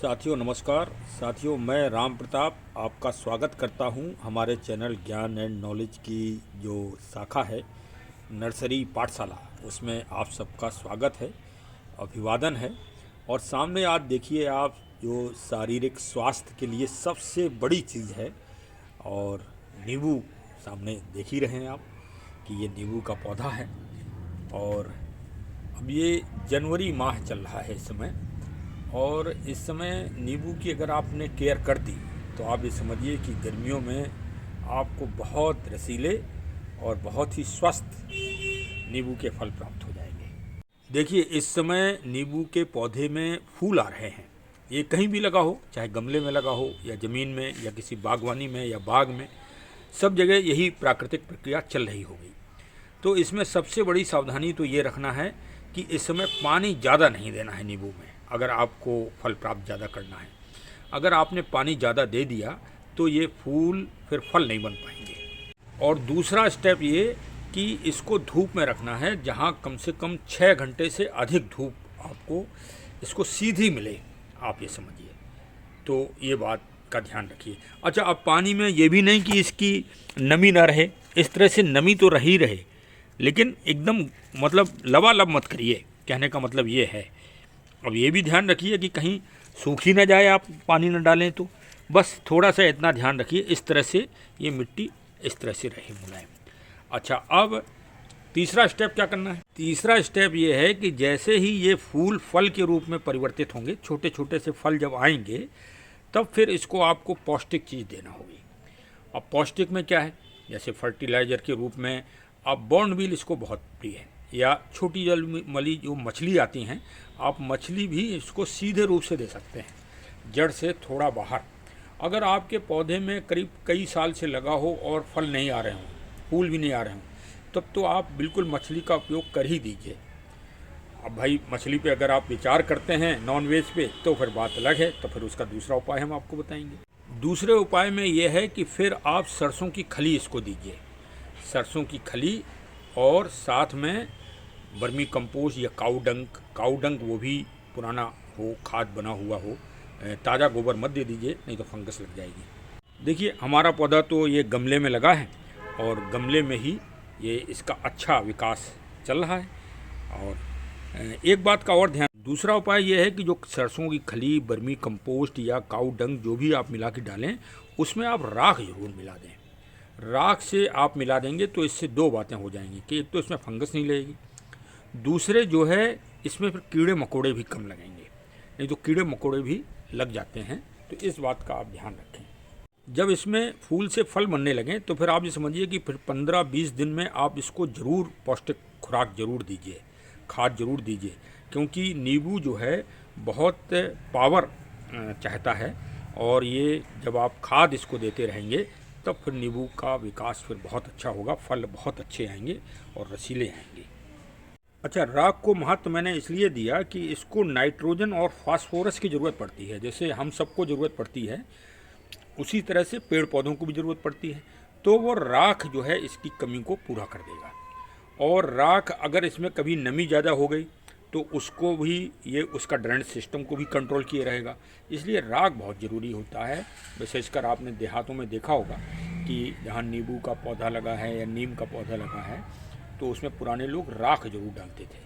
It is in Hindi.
साथियों नमस्कार। साथियों मैं राम प्रताप आपका स्वागत करता हूं हमारे चैनल ज्ञान एंड नॉलेज की जो शाखा है नर्सरी पाठशाला, उसमें आप सबका स्वागत है, अभिवादन है। और सामने आज देखिए आप जो शारीरिक स्वास्थ्य के लिए सबसे बड़ी चीज़ है, और नींबू सामने देख ही रहे हैं आप कि ये नींबू का पौधा है। और अब ये जनवरी माह चल रहा है इस समय, और इस समय नींबू की अगर आपने केयर कर दी तो आप ये समझिए कि गर्मियों में आपको बहुत रसीले और बहुत ही स्वस्थ नींबू के फल प्राप्त हो जाएंगे। देखिए इस समय नींबू के पौधे में फूल आ रहे हैं। ये कहीं भी लगा हो, चाहे गमले में लगा हो या ज़मीन में या किसी बागवानी में या बाग में, सब जगह यही प्राकृतिक प्रक्रिया चल रही होगी। तो इसमें सबसे बड़ी सावधानी तो ये रखना है कि इस समय पानी ज़्यादा नहीं देना है नींबू में, अगर आपको फल प्राप्त ज़्यादा करना है। अगर आपने पानी ज़्यादा दे दिया तो ये फूल फिर फल नहीं बन पाएंगे। और दूसरा स्टेप ये कि इसको धूप में रखना है, जहाँ कम से कम 6 घंटे से अधिक धूप आपको इसको सीधी मिले, आप ये समझिए। तो ये बात का ध्यान रखिए। अच्छा, अब पानी में ये भी नहीं कि इसकी नमी ना रहे, इस तरह से नमी तो रही रहे, लेकिन एकदम मतलब लबालब मत करिए, कहने का मतलब ये है। अब ये भी ध्यान रखिए कि कहीं सूख ही ना जाए, आप पानी न डालें तो बस थोड़ा सा इतना ध्यान रखिए। इस तरह से ये मिट्टी इस तरह से रहे मुलायम। अच्छा, अब तीसरा स्टेप क्या करना है? तीसरा स्टेप ये है कि जैसे ही ये फूल फल के रूप में परिवर्तित होंगे, छोटे छोटे से फल जब आएंगे, तब फिर इसको आपको पौष्टिक चीज़ देना होगी। अब पौष्टिक में क्या है, जैसे फर्टिलाइज़र के रूप में अब बॉर्नविल इसको बहुत प्रिय है, या छोटी जल मली जो मछली आती हैं, आप मछली भी इसको सीधे रूप से दे सकते हैं, जड़ से थोड़ा बाहर। अगर आपके पौधे में करीब कई साल से लगा हो और फल नहीं आ रहे हों, फूल भी नहीं आ रहे हों, तब तो आप बिल्कुल मछली का उपयोग कर ही दीजिए। अब भाई मछली पे अगर आप विचार करते हैं नॉन वेज पे, तो फिर बात अलग है, तो फिर उसका दूसरा उपाय हम आपको बताएंगे। दूसरे उपाय में ये है कि फिर आप सरसों की खली इसको दीजिए, सरसों की खली, और साथ में वर्मी कंपोस्ट या काउडंग वो भी पुराना हो, खाद बना हुआ हो, ताज़ा गोबर मत दे दीजिए, नहीं तो फंगस लग जाएगी। देखिए हमारा पौधा तो ये गमले में लगा है, और गमले में ही ये इसका अच्छा विकास चल रहा है। और एक बात का और ध्यान, दूसरा उपाय ये है कि जो सरसों की खली, वर्मी कंपोस्ट या काउडंग जो भी आप मिला के डालें, उसमें आप राख ज़रूर मिला दें। राख से आप मिला देंगे तो इससे दो बातें हो जाएंगी कि एक तो इसमें फंगस नहीं लगेगी, दूसरे जो है इसमें फिर कीड़े मकोड़े भी कम लगेंगे, नहीं तो कीड़े मकोड़े भी लग जाते हैं। तो इस बात का आप ध्यान रखें। जब इसमें फूल से फल बनने लगें तो फिर आप ये समझिए कि फिर 15-20 दिन में आप इसको ज़रूर पौष्टिक खुराक ज़रूर दीजिए, खाद ज़रूर दीजिए, क्योंकि नींबू जो है बहुत पावर चाहता है, और ये जब आप खाद इसको देते रहेंगे तब फिर नींबू का विकास फिर बहुत अच्छा होगा, फल बहुत अच्छे आएंगे और रसीले आएंगे। अच्छा, राख को महत्व मैंने इसलिए दिया कि इसको नाइट्रोजन और फास्फोरस की ज़रूरत पड़ती है। जैसे हम सबको ज़रूरत पड़ती है, उसी तरह से पेड़ पौधों को भी ज़रूरत पड़ती है। तो वो राख जो है इसकी कमी को पूरा कर देगा। और राख अगर इसमें कभी नमी ज़्यादा हो गई तो उसको भी, ये उसका ड्रेनेज सिस्टम को भी कंट्रोल किए रहेगा। इसलिए राख बहुत ज़रूरी होता है। विशेषकर आपने देहातों में देखा होगा कि जहाँ नींबू का पौधा लगा है या नीम का पौधा लगा है, तो उसमें पुराने लोग राख जरूर डालते थे।